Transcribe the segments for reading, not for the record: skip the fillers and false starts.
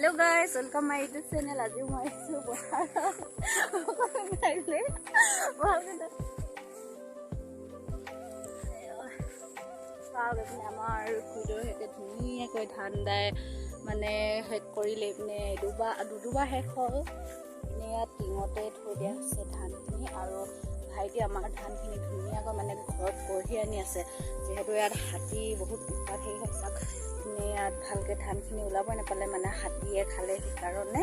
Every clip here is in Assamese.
Hello guys, welcome my YouTube channel. আজি মই আছো আমাৰ খুইদৰ হেতে ধুনীয়াকৈ ধান দাই মানে শেষ কৰিলে পিনে দুদুবা শেষ হ'ল পিনে ইয়াত টিঙতে থৈ দিয়া হৈছে ধানখিনি আৰু ভাইটি আমাৰ ধানখিনি ধুনীয়াকৈ মানে ঘৰত কঢ়িয়াই আনি আছে যিহেতু ইয়াত হাতী বহুত উৎপাত সেই সঁচাক পিনে ইয়াত ভালকৈ ধানখিনি ওলাবই নাপালে মানে হাতীয়ে খালে সেইকাৰণে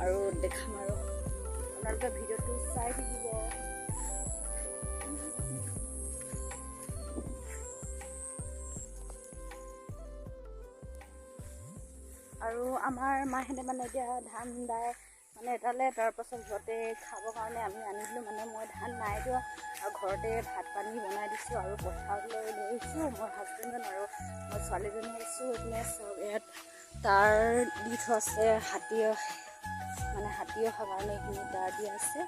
আৰু দেখাম আৰু আপোনালোকে ভিডিঅ'টো চাই থাকিব। আৰু আমাৰ মাহেঁতে মানে এতিয়া ধান দাই মানে এটালে তাৰপাছত ঘৰতে খাবৰ কাৰণে আমি আনিলোঁ মানে মই ধান নাই দিয়া আৰু ঘৰতে ভাত পানী বনাই দিছোঁ আৰু পথাৰলৈ লৈ আহিছোঁ মোৰ হাজবেণ্ডজন আৰু মই ছোৱালীজনী আহিছোঁ এইপিনে চব ইয়াত তাৰ দি থোৱা আছে হাতী অহাৰ কাৰণে এইখিনি তাৰ দিয়া আছে।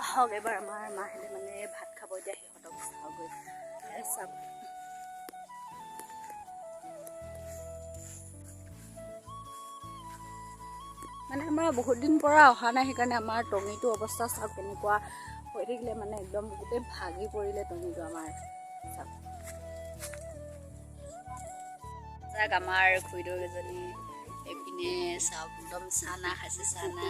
হওক এবাৰ আমাৰ মাহেঁতে মানে ভাত খাব এতিয়া সিহঁতক চাওঁগৈ চাব মানে আমাৰ বহুত দিন পৰা অহা নাই সেইকাৰণে আমাৰ টঙিটো অৱস্থা চাওক কেনেকুৱা হৈ থাকিলে মানে একদম গোটেই ভাগি পৰিলে টঙিটো আমাৰ চাওক চাওক আমাৰ খুইদৌ এজনী এইপিনে চাওক একদম চানা খাইছে চানা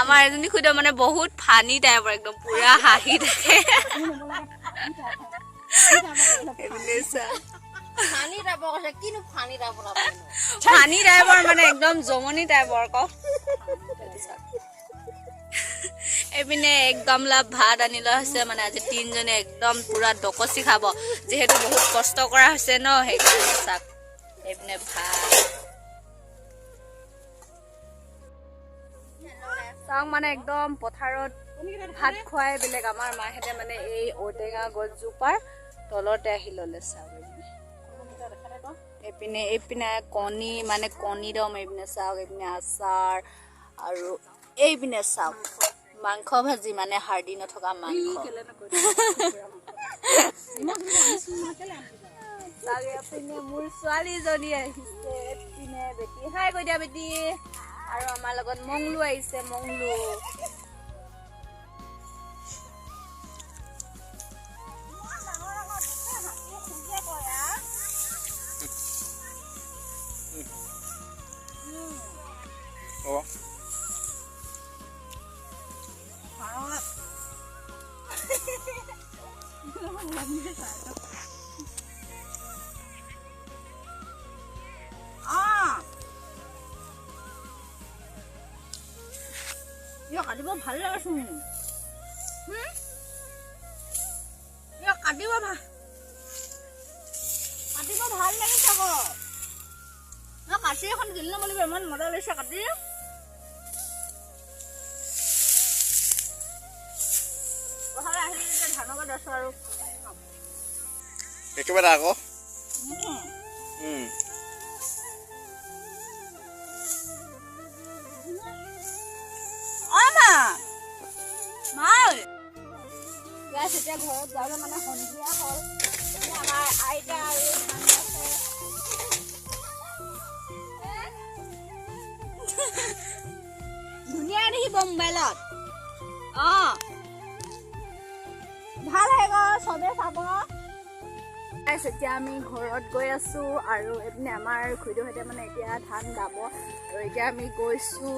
আমাৰ এজনী খুইদৌ মানে বহুত ফানি টাইপৰ একদম পুৰা হাঁহি থাকে ফানি টাইপৰ মানে একদম জমনি টাইপৰ কওক এইপিনে এক গামলা ভাত আনি লোৱা হৈছে মানে আজি তিনজনে একদম পুৰা ডকচি খাব যিহেতু বহুত কষ্ট কৰা হৈছে ন সেইকাৰণে চাওক এইপিনে ভাত চাওক মানে একদম পথাৰত ভাত খুৱাই বেলেগ আমাৰ মাহেঁতে মানে এই ঔটেঙা গছজোপাৰ তলতে আহি ল'লে চাওক এইপিনে কণী মানে কণী দম এইপিনে চাওক এইপিনে আচাৰ আৰু এইপিনে চাওক মাংস ভাজি মানে হাৰ্ডি নথকা মাংস মোৰ ছোৱালীজনী আহিছে এইপিনে বেটি হাই কৈ দিয়া বেটি আৰু আমাৰ লগত মংলু আহিছে মংলু কাটিব ভাল লাগেচোন কাটিব ভাল লাগিছে আকৌ কাটি এখন কিনি ল'ব লাগিব ইমান মজা লাগিছে কাটি পথাৰলৈ আহিলে এতিয়া ধানৰ গছ আছো আৰু একেবাৰে আকৌ এতিয়া ঘৰত যাওঁতে মানে সন্ধিয়া হ'ল আমাৰ আইতা আৰু ধান আছে ধুনীয়া দেখিব মোবাইলত ভাল আহিব চবে চাব। এতিয়া আমি ঘৰত গৈ আছো আৰু এইপিনে আমাৰ খুইদৌহঁতে মানে এতিয়া ধান দাব আৰু এতিয়া আমি গৈছো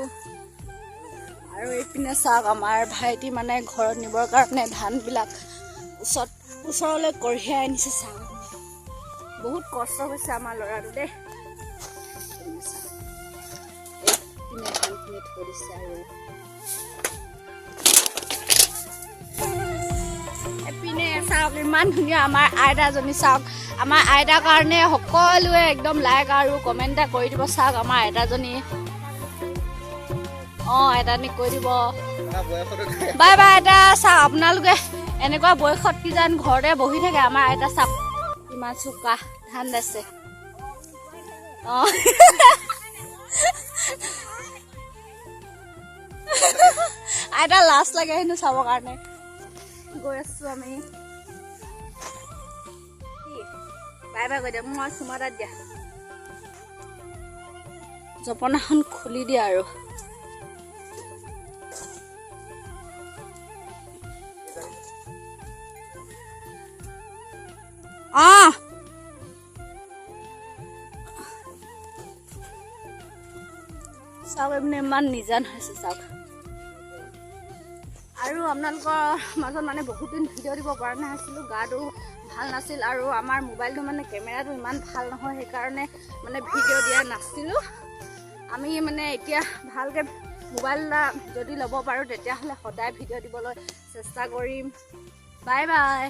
আৰু এইপিনে চাওক আমাৰ ভাইটি মানে ঘৰত নিবৰ কাৰণে ধানবিলাক ওচৰলৈ কঢ়িয়াই আনিছে চাওক বহুত কষ্ট হৈছে আমাৰ ল'ৰাটো দেই এইপিনে ধানখিনি থৈ দিছে আৰু এইপিনে চাওক ইমান ধুনীয়া আমাৰ আইতাজনী চাওক আমাৰ আইতাৰ কাৰণে সকলোৱে একদম লাইক আৰু কমেণ্ট এটা কৰি দিব চাওক আমাৰ আইতাজনী আইতাজনীক কৈ দিব বাই বাই আইতা চাওক আপোনালোকে এনেকুৱা বয়সত কি যেন ঘৰতে বহি থাকে আমাৰ আইতা চাওক ইমান চোকা ধান দাইছে আইতা লাজ লাগে হেনো চাবৰ কাৰণে গৈ আছো আমি বাই বাই কৈ দিয়া মই চুমা তাত দিয়া জপনাখন খুলি দিয়া আৰু চাওক এপিনে ইমান নিজান হৈছে চাওক আৰু আপোনালোকৰ মাজত মানে বহুত দিন ভিডিঅ' দিব পৰা নাছিলোঁ গাটো ভাল নাছিল আৰু আমাৰ মোবাইলটো মানে কেমেৰাটো ইমান ভাল নহয় সেইকাৰণে মানে ভিডিঅ' দিয়া নাছিলোঁ আমি মানে এতিয়া ভালকৈ মোবাইল যদি ল'ব পাৰোঁ তেতিয়াহ'লে সদায় ভিডিঅ' দিবলৈ চেষ্টা কৰিম বাই বাই